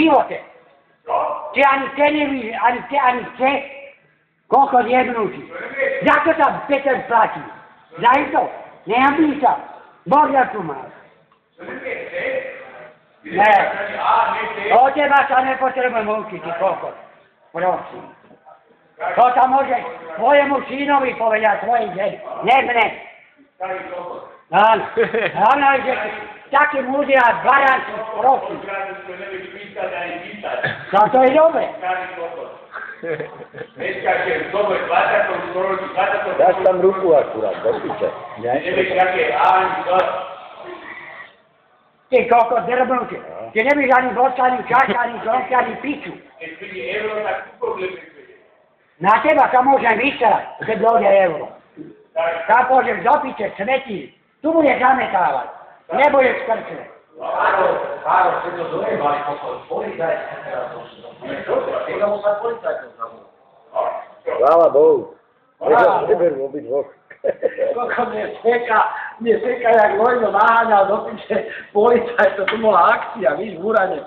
živote. Ty ani te nevíš, ani te, koľko zjebnutí. Za to tam Peter platí. Za to, nehambí sa. Bordel tu máš. Ne. O teba sa nepotrebujem učiť, ty kokot. Prosím. To sa môže tvojemu synovi povedať, tvojej žene. Ne mne. Áno. Áno, že taký múdry a baranci, prosím. No to je dobre. Dáš tam ruku akurát, do piče. Ty kokot, drbnutý. Ty nebýš ani vodka, ani čaša, ani klonky, ani piču. Na teba sa môžem vystrať, keď dojde euro. Tam pôjdeš do piče, smetí. Tu budeš zametávať. Nebudeš skrčeť. Áno, keď to dojebali, policajt. Chvála Bohu. Neberú obidvoch. Koľko mne seka, jak Lojno naháňal do piče policajt, to bola akcia, víš, v Úrane.